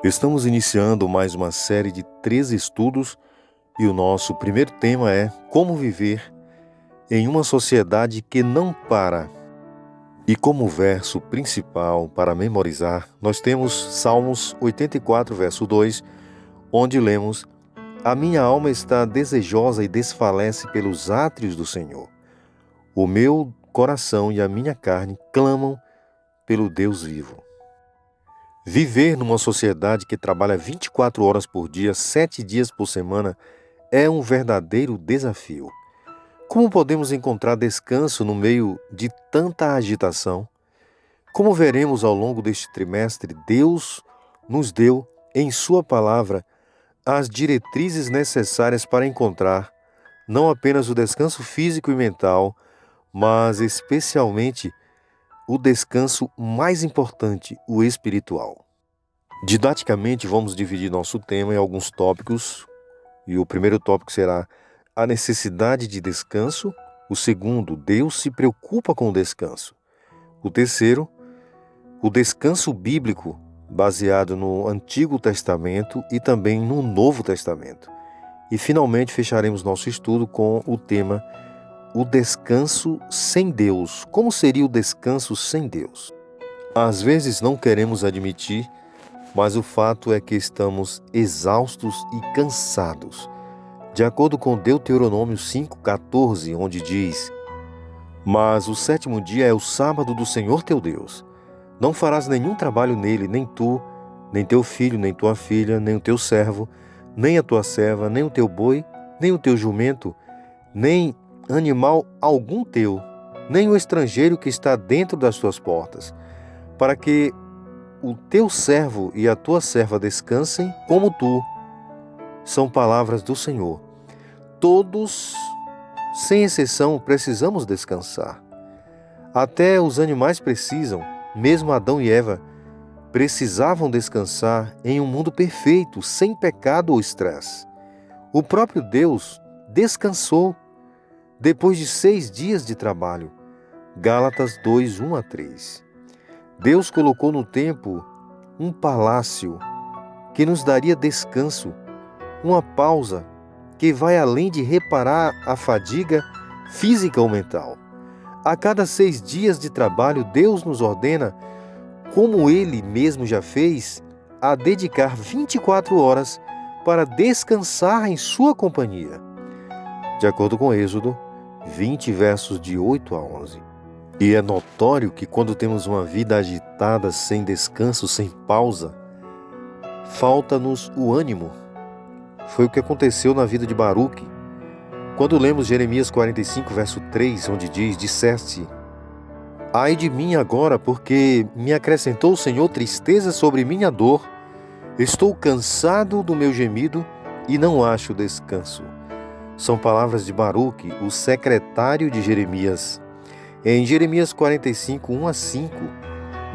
Estamos iniciando mais uma série de 13 estudos e o nosso primeiro tema é como viver em uma sociedade que não para. E como verso principal para memorizar, nós temos Salmos 84, verso 2, onde lemos: A minha alma está desejosa e desfalece pelos átrios do Senhor. O meu coração e a minha carne clamam pelo Deus vivo. Viver numa sociedade que trabalha 24 horas por dia, 7 dias por semana, é um verdadeiro desafio. Como podemos encontrar descanso no meio de tanta agitação? Como veremos ao longo deste trimestre, Deus nos deu, em Sua palavra, as diretrizes necessárias para encontrar não apenas o descanso físico e mental, mas especialmente o descanso mais importante, o espiritual. Didaticamente, vamos dividir nosso tema em alguns tópicos, e o primeiro tópico será a necessidade de descanso. O segundo, Deus se preocupa com o descanso. O terceiro, o descanso bíblico, baseado no Antigo Testamento e também no Novo Testamento. E finalmente fecharemos nosso estudo com o tema o descanso sem Deus. Como seria o descanso sem Deus? Às vezes não queremos admitir, mas o fato é que estamos exaustos e cansados. De acordo com Deuteronômio 5,14, onde diz: Mas o sétimo dia é o sábado do Senhor teu Deus. Não farás nenhum trabalho nele, nem tu, nem teu filho, nem tua filha, nem o teu servo, nem a tua serva, nem o teu boi, nem o teu jumento, nem animal algum teu, nem o estrangeiro que está dentro das tuas portas, para que o teu servo e a tua serva descansem como tu. São palavras do Senhor. Todos, sem exceção, precisamos descansar. Até os animais precisam, mesmo Adão e Eva precisavam descansar em um mundo perfeito, sem pecado ou estresse. O próprio Deus descansou depois de 6 dias de trabalho. Gálatas 2, 1-3. Deus colocou no templo um palácio que nos daria descanso, uma pausa que vai além de reparar a fadiga física ou mental. A cada 6 dias de trabalho, Deus nos ordena, como Ele mesmo já fez, a dedicar 24 horas para descansar em sua companhia. De acordo com Êxodo 20, versos de 8-11. E é notório que quando temos uma vida agitada, sem descanso, sem pausa, falta-nos o ânimo. Foi o que aconteceu na vida de Baruque. Quando lemos Jeremias 45, verso 3, onde diz: Disseste: Ai de mim agora, porque me acrescentou o Senhor tristeza sobre minha dor. Estou cansado do meu gemido e não acho descanso. São palavras de Baruque, o secretário de Jeremias. Em Jeremias 45, 1-5,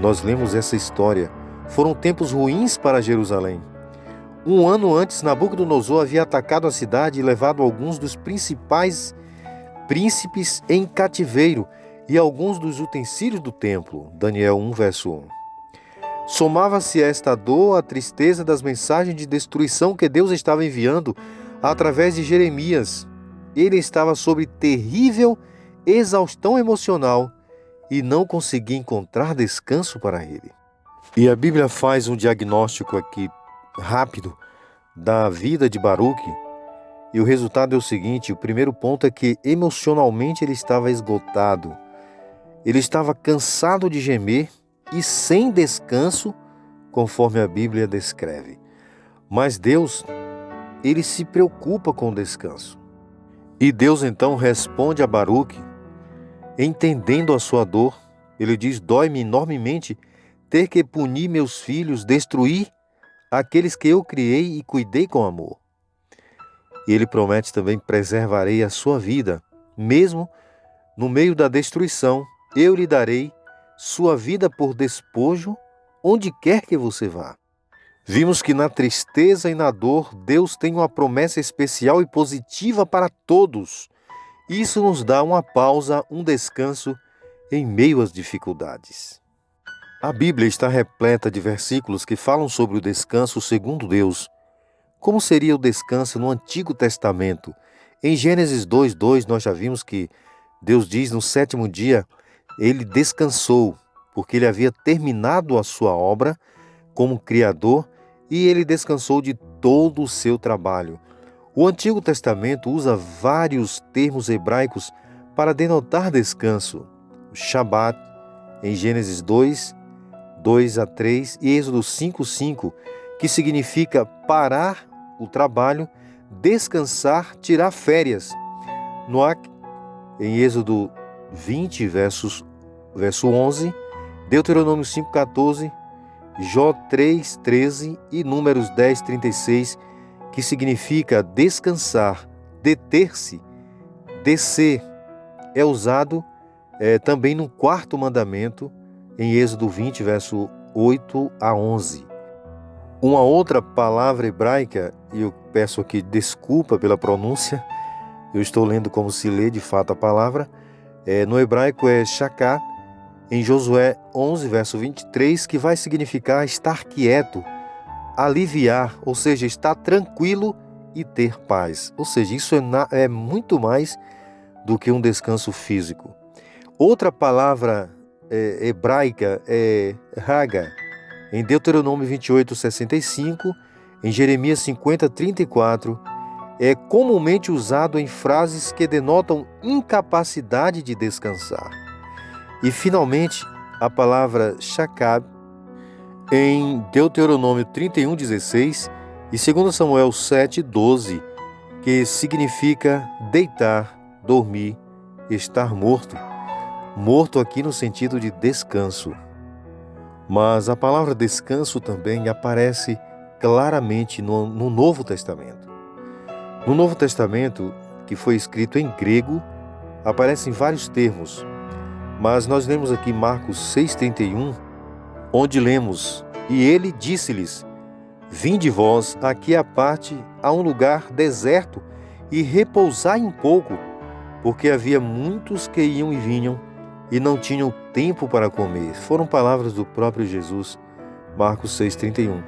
nós lemos essa história. Foram tempos ruins para Jerusalém. 1 ano antes, Nabucodonosor havia atacado a cidade e levado alguns dos principais príncipes em cativeiro e alguns dos utensílios do templo. Daniel 1, verso 1. Somava-se a esta dor a tristeza das mensagens de destruição que Deus estava enviando através de Jeremias. Ele estava sob terrível exaustão emocional e não conseguia encontrar descanso para ele. E a Bíblia faz um diagnóstico aqui rápido da vida de Baruque, e o resultado é o seguinte: o primeiro ponto é que emocionalmente ele estava esgotado, ele estava cansado de gemer e sem descanso, conforme a Bíblia descreve. Mas Deus, ele se preocupa com o descanso. E Deus então responde a Baruque, entendendo a sua dor. Ele diz: Dói-me enormemente ter que punir meus filhos, destruir aqueles que eu criei e cuidei com amor. E ele promete também: preservarei a sua vida, mesmo no meio da destruição. Eu lhe darei sua vida por despojo, onde quer que você vá. Vimos que na tristeza e na dor, Deus tem uma promessa especial e positiva para todos. Isso nos dá uma pausa, um descanso em meio às dificuldades. A Bíblia está repleta de versículos que falam sobre o descanso segundo Deus. Como seria o descanso no Antigo Testamento? Em Gênesis 2:2, nós já vimos que Deus diz no sétimo dia, ele descansou, porque ele havia terminado a sua obra como Criador e ele descansou de todo o seu trabalho. O Antigo Testamento usa vários termos hebraicos para denotar descanso. O Shabat, em Gênesis 2:2-3 e Êxodo 5:5, que significa parar o trabalho, descansar, tirar férias. Noach, em Êxodo 20, verso 11, Deuteronômio 5:14, Jó 3:13 e Números 10:36, que significa descansar, deter-se, descer. É usado também no quarto mandamento, em Êxodo 20, verso 8-11. Uma outra palavra hebraica, e eu peço aqui desculpa pela pronúncia, eu estou lendo como se lê de fato a palavra, no hebraico é shaká, em Josué 11, verso 23, que vai significar estar quieto, aliviar, ou seja, estar tranquilo e ter paz. Ou seja, isso é muito mais do que um descanso físico. Outra palavra hebraica é Haga, em Deuteronômio 28:65, em Jeremias 50:34, é comumente usado em frases que denotam incapacidade de descansar. E, finalmente, a palavra Shakab, em Deuteronômio 31:16 e 2 Samuel 7:12, que significa deitar, dormir, estar morto. Morto aqui no sentido de descanso. Mas a palavra descanso também aparece claramente no Novo Testamento. No Novo Testamento, que foi escrito em grego, aparecem vários termos, mas nós lemos aqui Marcos 6:31, onde lemos: E ele disse-lhes: Vinde vós aqui à parte a um lugar deserto e repousai um pouco, porque havia muitos que iam e vinham e não tinham tempo para comer. Foram palavras do próprio Jesus, Marcos 6:31.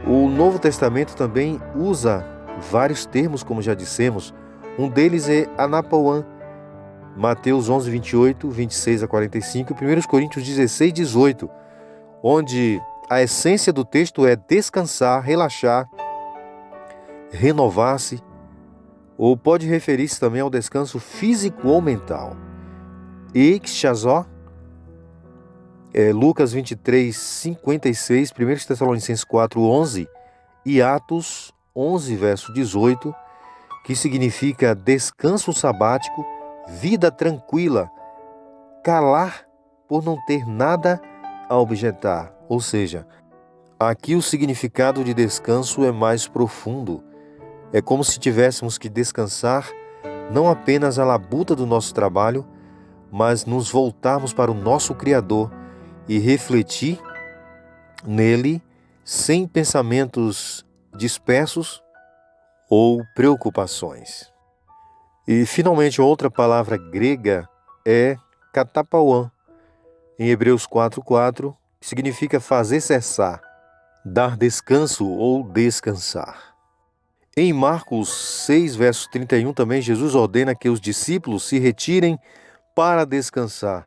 O Novo Testamento também usa vários termos, como já dissemos. Um deles é anapauan, Mateus 11:28, 26-45, e 1 Coríntios 16:18, onde a essência do texto é descansar, relaxar, renovar-se, ou pode referir-se também ao descanso físico ou mental. Eixazó, Lucas 23:56, 1 Tessalonicenses 4:11 e Atos 11, verso 18, que significa descanso sabático, vida tranquila, calar por não ter nada a objetar. Ou seja, aqui o significado de descanso é mais profundo. É como se tivéssemos que descansar não apenas a labuta do nosso trabalho, mas nos voltarmos para o nosso Criador e refletir nele sem pensamentos dispersos ou preocupações. E, finalmente, outra palavra grega é katapauan, em Hebreus 4:4, que significa fazer cessar, dar descanso ou descansar. Em Marcos 6, verso 31, também Jesus ordena que os discípulos se retirem para descansar.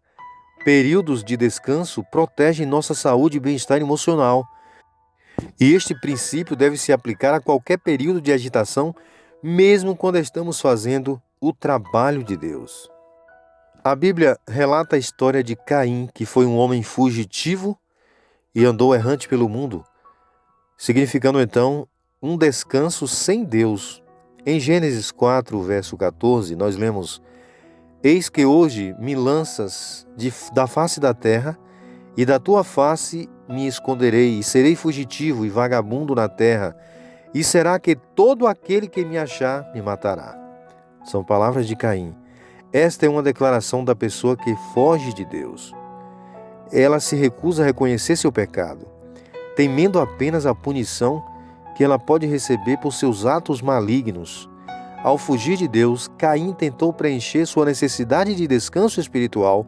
Períodos de descanso protegem nossa saúde e bem-estar emocional. E este princípio deve se aplicar a qualquer período de agitação, mesmo quando estamos fazendo o trabalho de Deus. A Bíblia relata a história de Caim, que foi um homem fugitivo e andou errante pelo mundo, significando então um descanso sem Deus. Em Gênesis 4, verso 14, nós lemos: Eis que hoje me lanças da face da terra, e da tua face me esconderei, e serei fugitivo e vagabundo na terra, e será que todo aquele que me achar me matará. São palavras de Caim. Esta é uma declaração da pessoa que foge de Deus. Ela se recusa a reconhecer seu pecado, temendo apenas a punição que ela pode receber por seus atos malignos. Ao fugir de Deus, Caim tentou preencher sua necessidade de descanso espiritual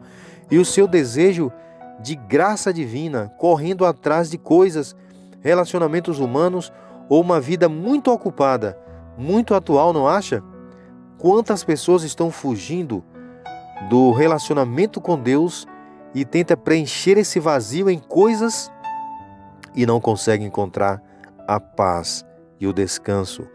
e o seu desejo de graça divina, correndo atrás de coisas, relacionamentos humanos ou uma vida muito ocupada, muito atual, não acha? Quantas pessoas estão fugindo do relacionamento com Deus e tentam preencher esse vazio em coisas e não conseguem encontrar a paz e o descanso.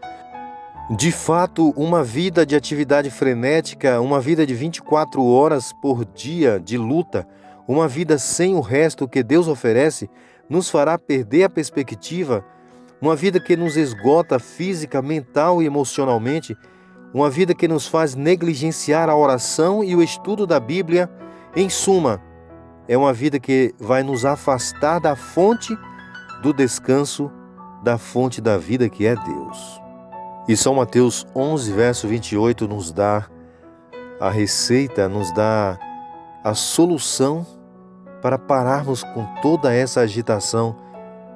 De fato, uma vida de atividade frenética, uma vida de 24 horas por dia de luta, uma vida sem o resto que Deus oferece, nos fará perder a perspectiva, uma vida que nos esgota física, mental e emocionalmente, uma vida que nos faz negligenciar a oração e o estudo da Bíblia. Em suma, é uma vida que vai nos afastar da fonte do descanso, da fonte da vida que é Deus. E São Mateus 11, verso 28 nos dá a receita, nos dá a solução para pararmos com toda essa agitação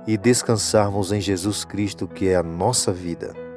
e descansarmos em Jesus Cristo, que é a nossa vida.